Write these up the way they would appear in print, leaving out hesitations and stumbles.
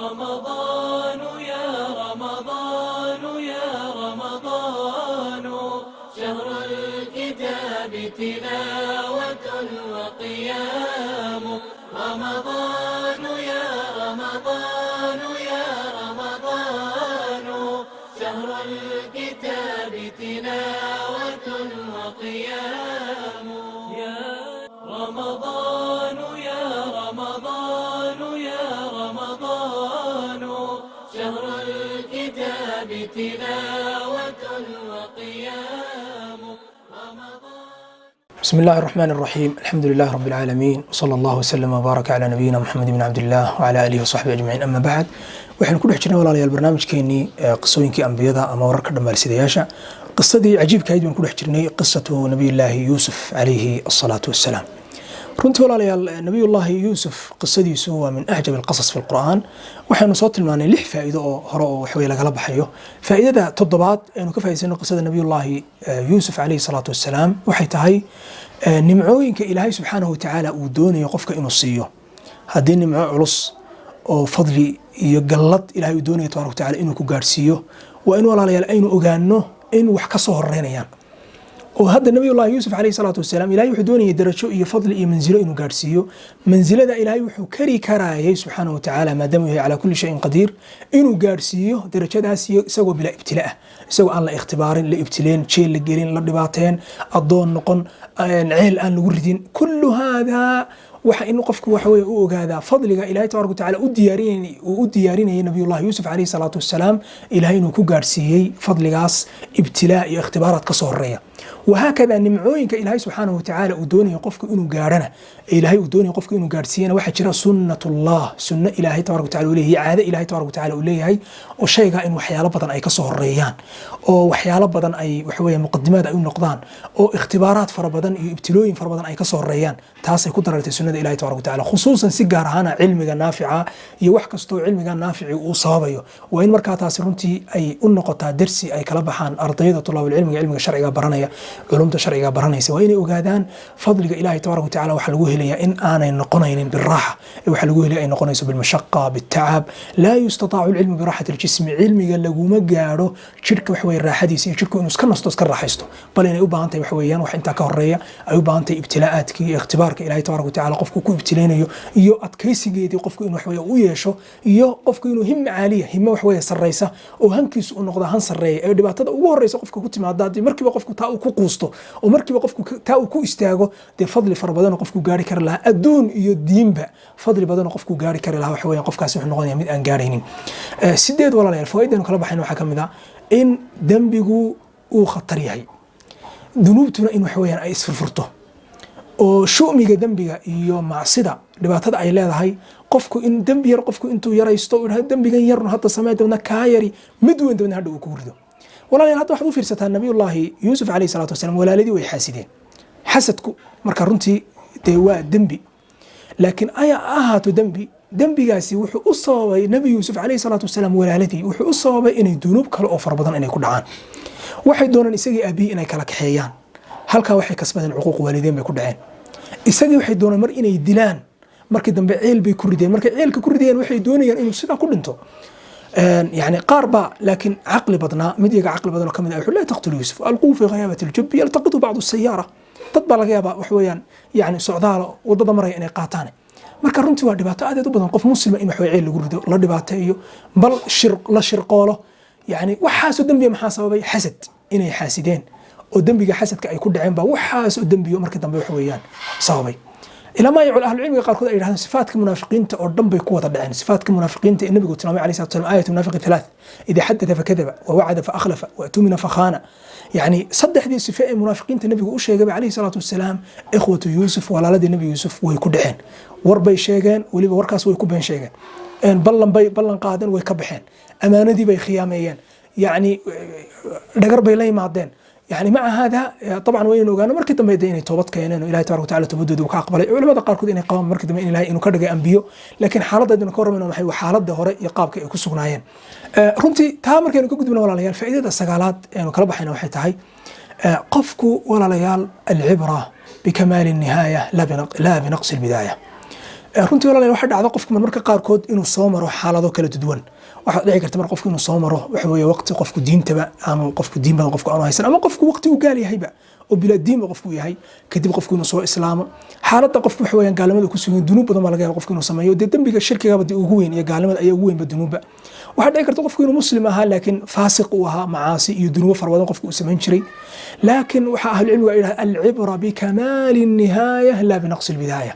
رمضان يا رمضان يا رمضان شهر الكتاب تلاوة وقيام رمضان يا رمضان يا رمضان شهر الكتاب تلاوة وقيام يا رمضان يا رمضان يا رمضان شهر الكتاب تلاوة وقيام بسم الله الرحمن الرحيم الحمد لله رب العالمين وصلى الله وسلم وبارك على نبينا محمد بن عبد الله وعلى آله وصحبه أجمعين أما بعد waxaan ku dhex jirnay walaalayaal barnaamijkeenii qisooyinkii ambiyada ama wararka dhamaalsidayaasha qisadii cajiibkahayd baan ku dhex jirnay qisatu nabiyullaahi yuusuf calayhi asalaatu wassalaam runtii walaalayaal nabiyullaahi yuusuf qisadiisu waa min acjab alqasas fi lqur'aan waxaanu soo tilmaanay 6 faa'iido oo hore oo waxwey lagala baxayo faa'iidada toddobaad aynu ka faa'iidaysano qisada nabiyullaahi yuusuf calayhi salaatu wassalaam waxay tahay nimcooyinka ilaahay subxaanahu watacaala uu doonayo qofka inuu siiyo haddii nimco culus oo fadli iyo gallad ilaahay uu doonayo tabaaraka watacaala inuu ku gaarsiiyo waa in walaalayaal aynu ogaano in wax ka soo horeynayaan oo hadda nabiyullaahi yuusuf calayhi salaatu wassalaam ilaahay wuxuu doonayay darajo iyo fadli iyo manzilo inuu gaarsiiyo manzilada ilaahay wuxuu kari karaayay subxaanahu watacaala maadaama yahay calaa kulli shayin qadiir inuu gaarsiiyo darajadaas iyo isagoo bilaa ibtila ah isagoo aan la ikhtibaarin la ibtileen jeel la gelin la dhibaateen addoon noqon ceel aan lagu ridin kullu haadaa waxa in qofku waxa weeye u ogaadaa fadliga ilaahay tabaaraka watacaala u diyaarinayay nabiyullaahi yuusuf calayhi salaatu wassalaam ilaahay inuu ku gaarsiiyey fadligaas ibtilaa iyo ikhtibaaraad ka soo horeeya وهكذا نمعوينك إلهي سبحانه وتعالى ودوني قفك إنه قارنا إلهي ودوني قفك إنه قارسينا واحد جرى سنة الله سنة إلهي تبارك وتعالى وليه عادة إلهي تبارك وتعالى وليه هي وشيء إنه وحياة بدن أي كسر الريان أو وحياة بدن أي وحوية مقدمات أي نقدان أو اختبارات فربدن يبتلوين فربدن أي كسر الريان تاسي قدرة السنة إلهي تبارك وتعالى خصوصا سجار هنا علمك النافعة يوحكستو علمك النافع وصابيه وإن مركات سرنتي أي النقطة درسي أي كلبحان أرضية طلاب العلم علمك الشرعي برانيا علومته شرعية برانيسة وإن أوجادان فضل إلهي تبارك وتعالى وحلوه لي إن أنا نقنين بالراحة وحلوه لي أن نقنيس بالمشقة بالتعب لا يستطاع العلم براحة الجسم علمي قال له ما جاره شركة وحوي الراحة دي شركة إنه سكر نص كر راحته بل إن أوبا أنت وحويان وحنت كهرية أوبا أنت ابتلاءاتك اختبارك إلهي تبارك وتعالى قفك كو ابتلين يو أتكيسي جيدي قفك إنه حوي ويشو يو قفك إنه هم عالية هم وحوي سريسة وهنكيس النقطة هن سرية أو دبعتها وهريسة قفك كنت مع دادي مركب قفك تاو كوستو ومركب قفك تاو كو استاغو دي فضل فربدان قفك غاري كر لها ادون iyo diinba fadli badan qofku gaari kar laha wax weeyaan qofkaas wuxuu noqonayaa mid aan gaaraynin sideed walaalayaal faa'iidada kala baxayna waxa kamid ah in dambigu uu khatar yahay dunuubtuna in wax weeyaan ay isfurfurto oo shumiga dambiga iyo macsida dhibaatada ay leedahay qofku in dambi yar qofku intuu yaraysto uu dambigan yarno hadda sameeyadna ka yari mid weyn doona hadda uu ku rido walaalayaal hadda waxaad u fiirsataa nabiyullaahi yuusuf calayhi salaatu wassalaam walaaladii way xaasideen xasadku marka runtii dee waa dembi laakiin ayaa ahaato dembigaasi wuxuu u sababay nabi yuusuf calayhi salaatu wassalaam walaaladii wuxuu u sababay inay dunuub kale oo fara badan inay ku dhacaan waxay doonaan isagii aabihii inay kala kaxeeyaan halkaa waxay kasbadeen cuquuq waalideyn bay ku dhaceen isagii waxay doonaan mar inay dilaan markii dambe ceel bay ku rideen markay ceelka ku ridayeen waxay doonayaan inuu sidaa ku dhinto يعني قاربا لكن عقل بدنا مديق عقل بدنا كم لا تقتلوا يوسف ألقوه في غيابة الجب يلتقطوا بعض السيارة تطبع لغيابة وحويان يعني سعداء وضد مرة يعني قاتانة marka runtii waa dhibaato aad u badan qof muslim in wax weeyay lagu rido la dhibaateeyo bal la shirqoolo yani waxaas oo dambiga maxaa sababay xasad inay xaasideen oo dambiga xasadka ay ku dhaceen ba waxaas oo dambiyo markii dambe wax weeyaan sababay إلى ما يعول أهل العلم قال خذ أي صفات كمنافقين تقدم بقوة دعين صفات كمنافقين النبي قلت عليه الصلاة والسلام آية المنافق 3 إذا حدث فكذب ووعد فأخلف وأتمن فخان يعني صدق هذه الصفات المنافقين النبي قال شيء عليه الصلاة والسلام إخوة يوسف ولا لدي النبي يوسف ويكون دعين وربي شيئا ولي وركاس ويكون بين شيئا إن بلن قادن ويكبحين أمانة دي بيخياميين يعني دقر بيلاي معدين يعني مع هذا طبعا وين وقالنا مركز دم يدين توبت كينين إلهي تبارك وتعالى تبدد وكأقبل علماء قاركود إنه قام مركز دم إلهي إنه كرجع أنبيو لكن حالة إنه كرم إنه محي وحالة ده يقاب كيكسوناين رمتي تها مركز إنه كقد من ولا ليال فائدة السجالات إنه كلب حين وحيت هاي قفكو ولا ليال العبرة بكمال النهاية لا بنقص البداية runtii walaalayaal waxa dhacda qofku marmarka qaarkood inuu soo maro xaalado kala duwan waxa dhici karta mar qofku inuu soo maro waxa weeye waqti qofku diintaba ama qofku diin badan qofku aanu haysan ama qofku waqti uu gaal yahayba oo bila diin qofku yahay kadib qofku inuu soo islaamo xaaladda qofku waxa weeyaan gaalnimada ku sugan dunuub badan laga yaabo qofku inuu sameeyo dambiga shirkiga badi ugu weyn iyo gaalnimada ayaa ugu weynba dunuubba waxa dhici karta qofku inuu muslim ahaa laakiin faasiq uu ahaa macaasi iyo dunuub far badan qofku uu sameyn jiray laakiin waxa ahlu cilmiga ay yiraahdaan al-ibra bi kamal an-nihaya la bi naqs al-bidaya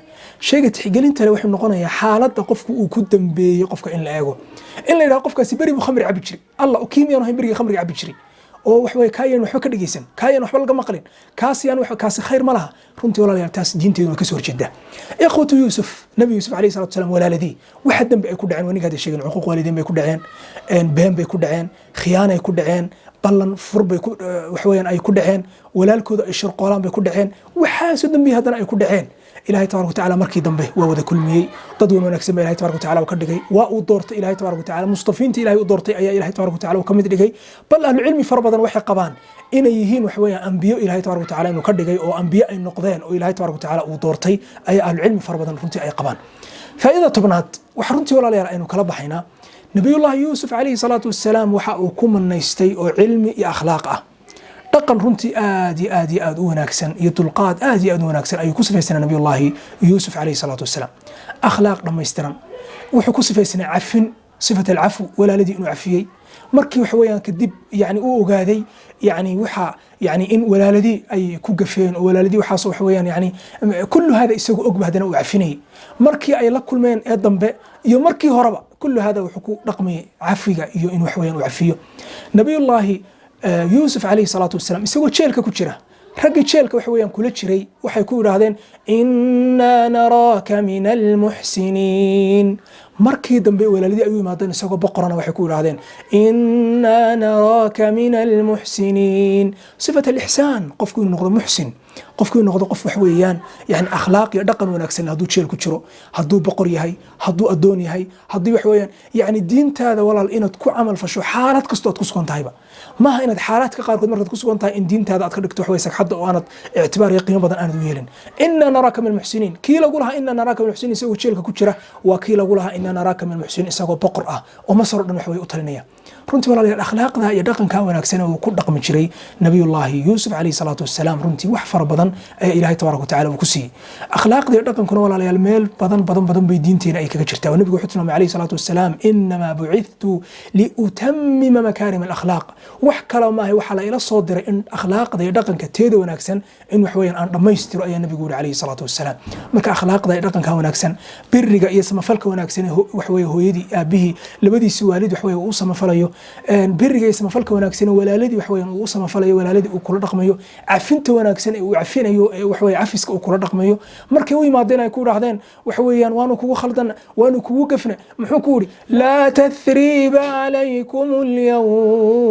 shayga tixgelinta leh wuxuu noqonayaa xaaladda qofku uu ku dambeeyay qofka in la eego in la yiraahdo qofkaasi bari buu khamri cabi jiray allah kiimiyaan ahayn bariga khamriga cabi jiray oo wax way kaayeen waxba ka dhageysan kaayeen waxba laga maqlin kaasiyaan wax kaasi khayr ma laha runtii walaalayaal taas diinteedu way ka soo horjeedaa ikhwatu yusuf nabi yusuf alayhi salatu wasalam walaaladii waxa dambi ay ku dhaceen waniga hada sheegin xuquuq waalidiin bay ku dhaceen been bay ku dhaceen khiyaano ay ku dhaceen ballan fur bay ku wax weeyaan ay ku dhaceen walaalkooda ay shirqoolaan bay ku dhaceen waxa soo dambi hadana ay ku dhaceen إلهي تبارك وتعالى مركي ضمبه ووذا كل مي ضد ومن أكسب إلهي تبارك وتعالى وكدقي وأدورت إلهي تبارك وتعالى مصطفين إلهي أدورت أي إلهي تبارك وتعالى وكمد دقي بل أهل العلم فربضا وحي قبان إن يهين وحويا أنبياء إلهي تبارك وتعالى إنه كدقي أو أنبياء النقدين وإلهي تبارك وتعالى أدورتي أي أهل العلم فربضا رنتي أي قبان فإذا تبنات وحرنتي ولا ليرى إنه كلب حينا نبي الله يوسف عليه الصلاة والسلام وحاكم النيستي وعلم أخلاقه dhaqan runtii aad u wanaagsan iyo dulqaad aad u wanaagsan ayuu ku sifaysanaa nabiyullaahi yuusuf calayhi salaatu wasalaam akhlaaq dhammaystiran wuxuu ku sifaysanaa cafin sifat alcafu walaaladii inuu cafiyey markii waxa weeyaan kadib yani uu ogaaday yani waxa yani in walaaladii ay ku gafeen oo walaaladii waxaas waxa weeyaan yani kullu hada isagu og bahdana uu cafinayay markii ay la kulmeen ee dambe iyo markii horeba kullu hada wuxuu ku dhaqmay cafiga iyo in waxa weeyaan uu cafiyo nabiyullaahi يوسف عليه الصلاة والسلام يسوي تشيلك كتيرة رجع تشيلك وحويان كل شيء وحيكون هذين إنا نراك من المحسنين مركي دم ولا الذي أيوة ما دين سوى بقرنا وحيكون هذين إنا نراك من المحسنين صفة الإحسان قفكون نقض محسن قفكون نقض قف وحويان يعني أخلاق يدقن ونكسن هدو تشيل كتيرو هدو بقري هاي هدو أدوني هاي هدو وحويان يعني الدين هذا ولا الإنت كو عمل فشو حالات كستوت كسكون تايبة ما إنت حالات كقاركود مرة كسكون تاي إن دين هذا أتكلم وحويسك حد وأنا اعتبار يقين بدن أنا دويلن إننا نراك من المحسنين كيل أقولها إننا نراك من المحسنين يسوي تشيل كتيرة وكيل أقولها إننا نراك من المحسنين يسوي بقرة ومصر إنه حوي أطلنية runtii walaalayaal akhlaaqda iyo dhaqanka wanaagsan oo ku dhaqmi jiray nabiyullaahi yuusuf calayhi salaatu wassalaam runtii wax fara badan ayaa ilaahay tabaaraka watacaala uu ku siiyey akhlaaqda iyo dhaqankuna walaalayaal meel badan bay diinteena ay kaga jirtaa nabigu wuxuu tilmaamay calayhi salaatu wassalaam innamaa bu'ithtu liutammima makaarim alakhlaaq wax kale maahay waxa la ila soo diray in akhlaaqda iyo dhaqanka teeda wanaagsan in wax weeyaan aan dhammaystiro ayaa nabigu yiri calayhi salaatu wassalaam marka akhlaaqda iyo dhaqanka wanaagsan biriga iyo samafalka wanaagsan wax weeye hooyadii aabihii labadiisi waalid wax weeye uu samafalayo biriga iyo samafalka wanaagsan walaaladii wax weeyaan uu samafalayo walaaladii uu kula dhaqmayo cafinta wanaagsan ee uu cafinayo wax weeye cafiska uu kula dhaqmayo markay u yimaadeen ay ku raahdeen wax weeyaan waanu kugu khaldan waanu kugu gafna muxuu ku yiri la tathriba alaykum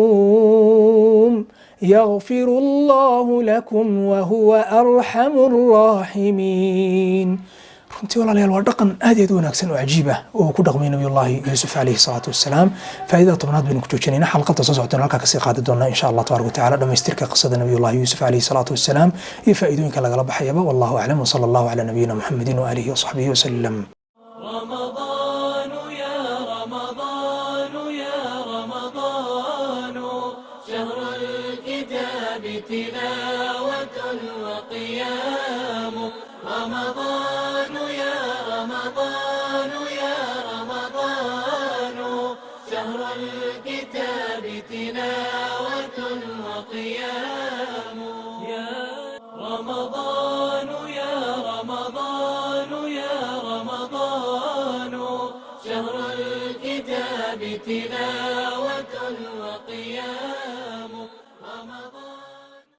al-yawm yaghfiru Allahu lakum wa huwa arhamur rahimin runtii walaalayaal waa dhaqan aad u wanaagsan oo cajiib ah oo ku dhaqmay nabiyullaahi yuusuf calayhi salaatu wassalaam faa'iidada tobnaad baynu ku joojinayna xalqada soo socotana halkaa kasii qaadi doonaa insha allah tabaaraka watacaala dhamaystirka qisada nabiyullaahi yuusuf calayhi salaatu wassalaam iyo faa'iidooyinka lagala baxayaba wallahu aclam wasala allahu calaa nabiyina muxamedin waaalihi wasaxbihi wasalam تلاوة وقيام رمضان يا رمضان يا رمضان شهر الكتاب تلاوة وقيام يا رمضان يا رمضان يا رمضان شهر الكتاب تلاوة وقيام رمضان